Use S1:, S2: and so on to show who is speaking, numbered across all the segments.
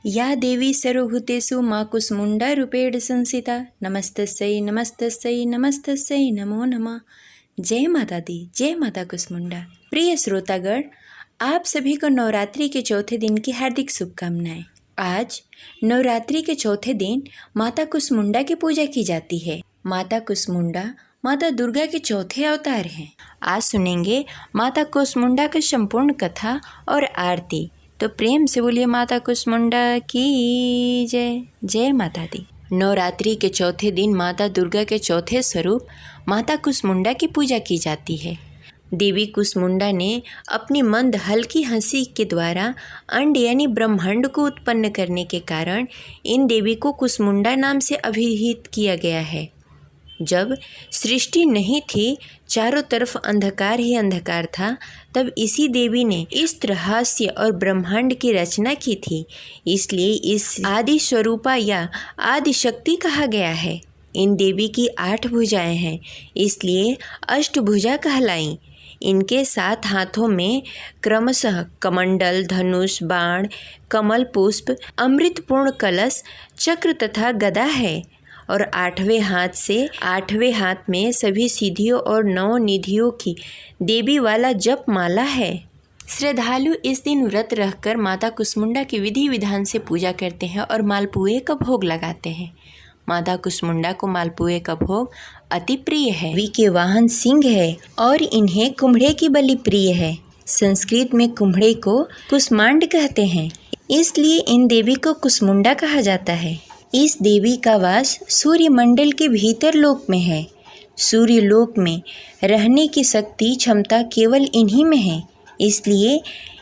S1: या देवी सर्वभूतेषु माँ कुसमुंडा रूपेण संस्थिता नमस्तस्यै नमस्तस्यै नमस्तस्यै नमो नमः। जय माता दी, जय माता कुसमुंडा। प्रिय श्रोतागण, आप सभी को नवरात्रि के चौथे दिन की हार्दिक शुभकामनाएं। आज नवरात्रि के चौथे दिन माता कुसमुंडा की पूजा की जाती है। माता कुसमुंडा माता दुर्गा के चौथे अवतार हैं। आज सुनेंगे माता कुसमुंडा की संपूर्ण कथा और आरती। तो प्रेम से बोलिए माता कुसमुंडा की जय। जय माता दी। नवरात्रि के चौथे दिन माता दुर्गा के चौथे स्वरूप माता कुसमुंडा की पूजा की जाती है। देवी कुसमुंडा ने अपनी मंद हल्की हंसी के द्वारा अंड यानी ब्रह्मांड को उत्पन्न करने के कारण इन देवी को कुसमुंडा नाम से अभिहित किया गया है। जब सृष्टि नहीं थी, चारों तरफ अंधकार ही अंधकार था, तब इसी देवी ने इस रहस्य और ब्रह्मांड की रचना की थी। इसलिए इस आदि स्वरूपा या आदि शक्ति कहा गया है। इन देवी की 8 भुजाएं हैं, इसलिए अष्टभुजा कहलाई। इनके 7 हाथों में क्रमशः कमंडल, धनुष, बाण, कमल पुष्प, अमृतपूर्ण कलश, चक्र तथा गदा है। और 8वें हाथ में सभी सिद्धियों और 9 निधियों की देवी वाला जप माला है। श्रद्धालु इस दिन व्रत रखकर माता कुसमुंडा की विधि विधान से पूजा करते हैं और मालपुए का भोग लगाते हैं। माता कुसमुंडा को मालपुए का भोग अति प्रिय है। देवी के वाहन सिंह है और इन्हें कुम्हड़े की बलि प्रिय है। संस्कृत में कुम्हड़े को कुसमांड कहते हैं, इसलिए इन देवी को कुसमुंडा कहा जाता है। इस देवी का वास सूर्य मंडल के भीतर लोक में है। सूर्य लोक में रहने की शक्ति क्षमता केवल इन्हीं में है, इसलिए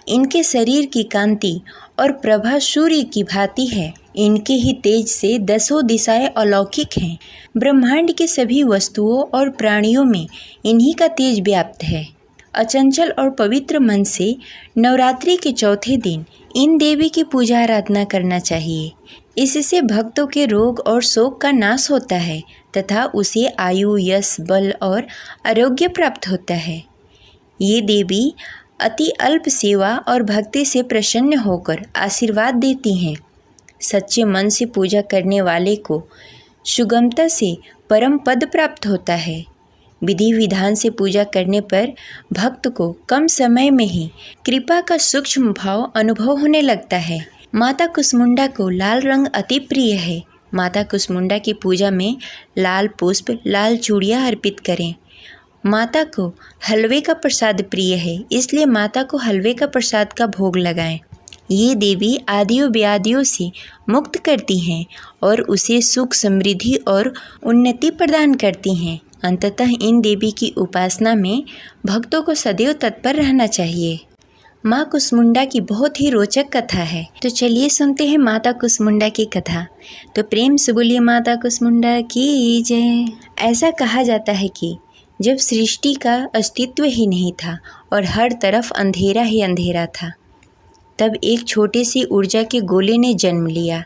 S1: इनके शरीर की कांति और प्रभा सूर्य की भांति है। इनके ही तेज से 10 दिशाएं अलौकिक हैं। ब्रह्मांड के सभी वस्तुओं और प्राणियों में इन्हीं का तेज व्याप्त है। अचंचल और पवित्र मन से नवरात्रि के चौथे दिन इन देवी की पूजा आराधना करना चाहिए। इससे भक्तों के रोग और शोक का नाश होता है तथा उसे आयु, यश, बल और आरोग्य प्राप्त होता है। ये देवी अति अल्प सेवा और भक्ति से प्रसन्न होकर आशीर्वाद देती हैं। सच्चे मन से पूजा करने वाले को सुगमता से परम पद प्राप्त होता है। विधि विधान से पूजा करने पर भक्त को कम समय में ही कृपा का सूक्ष्म भाव अनुभव होने लगता है। माता कुसमुंडा को लाल रंग अति प्रिय है। माता कुसमुंडा की पूजा में लाल पुष्प, लाल चूड़ियाँ अर्पित करें। माता को हलवे का प्रसाद प्रिय है, इसलिए माता को हलवे का प्रसाद का भोग लगाएं। ये देवी आदियों व्याधियों से मुक्त करती हैं और उसे सुख, समृद्धि और उन्नति प्रदान करती हैं। अंततः इन देवी की उपासना में भक्तों को सदैव तत्पर रहना चाहिए। माँ कुसमुंडा की बहुत ही रोचक कथा है, तो चलिए सुनते हैं माता कुसमुंडा की कथा। तो प्रेम से बोलिए माता कुसमुंडा की जय। ऐसा कहा जाता है कि जब सृष्टि का अस्तित्व ही नहीं था और हर तरफ अंधेरा ही अंधेरा था, तब एक छोटे सी ऊर्जा के गोले ने जन्म लिया।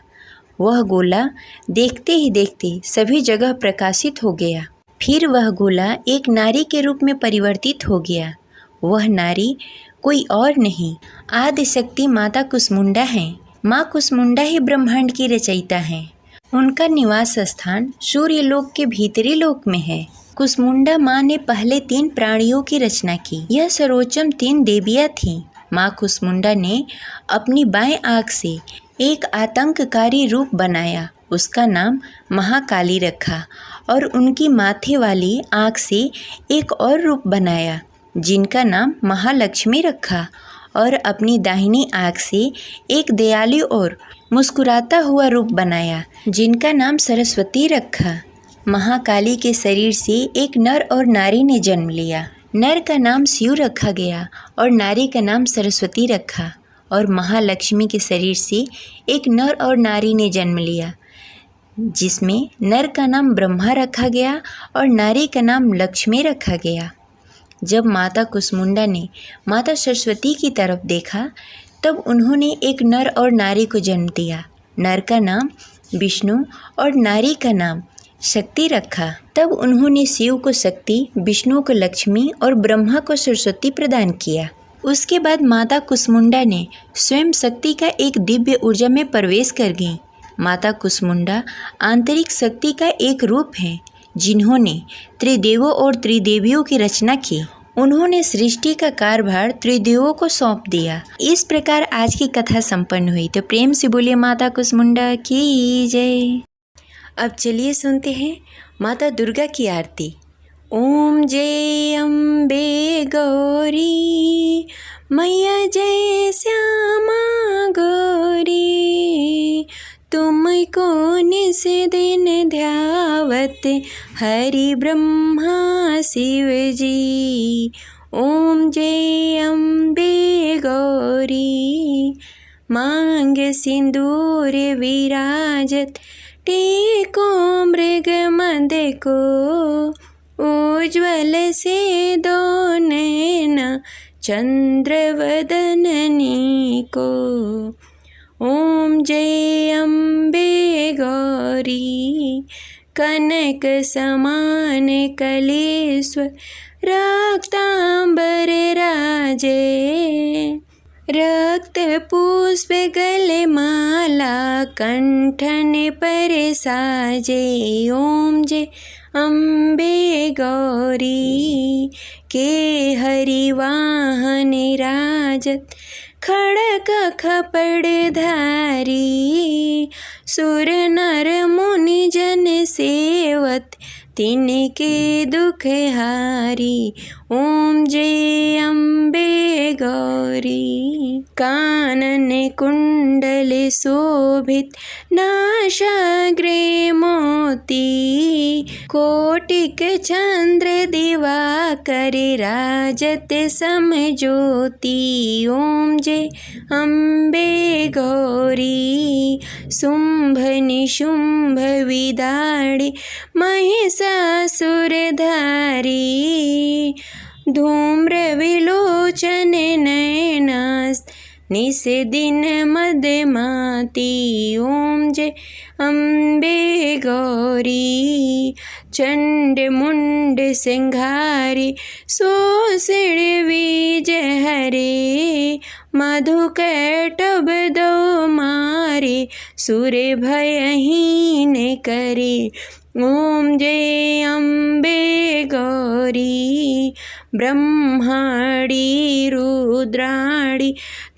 S1: वह गोला देखते ही देखते सभी जगह प्रकाशित हो गया। फिर वह गोला एक नारी के रूप में परिवर्तित हो गया। वह नारी कोई और नहीं, आदि शक्ति माता कुसमुंडा हैं। माँ कुसमुंडा ही ब्रह्मांड की रचयिता हैं। उनका निवास स्थान सूर्य लोक के भीतरी लोक में है। कुसमुंडा माँ ने पहले 3 प्राणियों की रचना की। यह सर्वोच्चम 3 देवियाँ थीं। माँ कुसमुंडा ने अपनी बाएं आँख से एक आतंककारी रूप बनाया, उसका नाम महाकाली रखा, और उनकी माथे वाली आँख से एक और रूप बनाया जिनका नाम महालक्ष्मी रखा, और अपनी दाहिनी आँख से एक दयालु और मुस्कुराता हुआ रूप बनाया जिनका नाम सरस्वती रखा। महाकाली के शरीर से एक नर और नारी ने जन्म लिया। नर का नाम शिव रखा गया और नारी का नाम सरस्वती रखा। और महालक्ष्मी के शरीर से एक नर और नारी ने जन्म लिया, जिसमें नर का नाम ब्रह्मा रखा गया और नारी का नाम लक्ष्मी रखा गया। जब माता कुसमुंडा ने माता सरस्वती की तरफ देखा, तब उन्होंने एक नर और नारी को जन्म दिया। नर का नाम विष्णु और नारी का नाम शक्ति रखा। तब उन्होंने शिव को शक्ति, विष्णु को लक्ष्मी और ब्रह्मा को सरस्वती प्रदान किया। उसके बाद माता कुसमुंडा ने स्वयं शक्ति का एक दिव्य ऊर्जा में प्रवेश कर गईं। माता कुसमुंडा आंतरिक शक्ति का एक रूप है जिन्होंने त्रिदेवों और त्रिदेवियों की रचना की। उन्होंने सृष्टि का कार्यभार त्रिदेवों को सौंप दिया। इस प्रकार आज की कथा संपन्न हुई। तो प्रेम से बोलिए माता कुसमुंडा की जय। अब चलिए सुनते हैं माता दुर्गा की आरती। ओम जय अम्बे गौरी मैया जय श्यामा गौरी, तुमको निस दिन ध्यावत हरि ब्रह्मा शिव जी। ओम जय अम्बे गौरी मांग सिंदूर विराजत, टेको मृग मद को उज्ज्वल से दो नैना चंद्रवदननी को। ओम जय अम्बे गौरी कनक समान कलेश्वर रक्तांबर राजे, रक्त पुष्प गले माला कंठन पर साजे। ओम जय अम्बे गौरी के हरिवाहन राजत, खड़ग खपड़ धारी सुर नर मुनि जन सेवत, तिनके दुख हारी। ओम जय अम्बे गौरी कानन कुंडल शोभित, नासाग्रे मोती कोटिक चंद्र दिवाकर राजत समज्योति। ओम जय अम्बे गौरी शुंभ निशुंभ विदाड़े महिषासुर धारी, धूम्र विलोचन नयनास निस दिन मदमाती। ओम जय अम्बे गौरी चंड मुंड सिंघारी शोषण बीज हरे, मधुकैटभ दो मारे सुर भयहीन करे। ओम जय अम्बे गौरी ब्रह्माणी रुद्राणी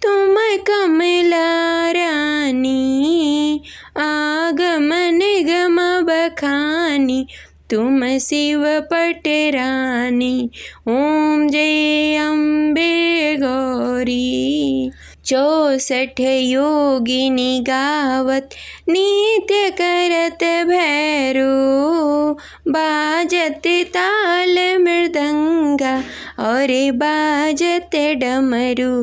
S1: तुम कमला रानी, आगम निगम बखानी तुम शिव पटरानी। ओम जय अम्बे गौरी 64 योगिनी गावत नित्य करत भैरो, बाजत ताल मृदंगा और बाजत डमरू।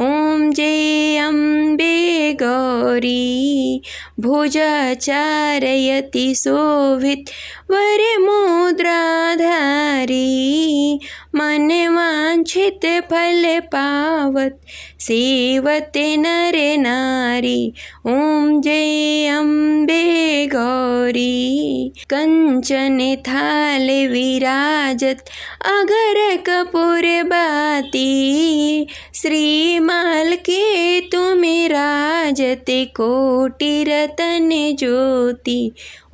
S1: ओम जय अम्बे गौरी भुजाचारयति शोभित वर मुद्राधारी, मन वांछित फल पावत सेवत नर नारी। ओम जय अम्बे गौरी कंचन थाल विराजत, अगर कपूर बाती श्रीमाल के तुम राजत कोटि रतन ज्योति।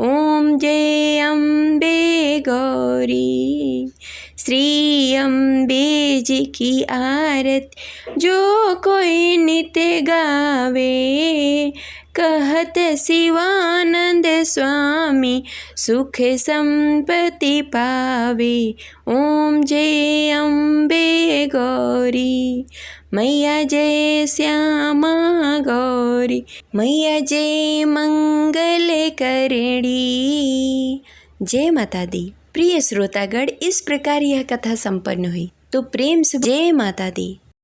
S1: ओम जय अम्बे गौरी श्री अम्बे जी की आरत जो कोई नित्य गावे, कहत शिवानंद स्वामी सुख संपत्ति पावे। ओम जय अम्बे गौरी मैया जय श्यामा गौरी, मैया जय मंगल करणी। जय माता दी। प्रिय श्रोतागण, इस प्रकार यह कथा संपन्न हुई। तो प्रेम से जय माता दी।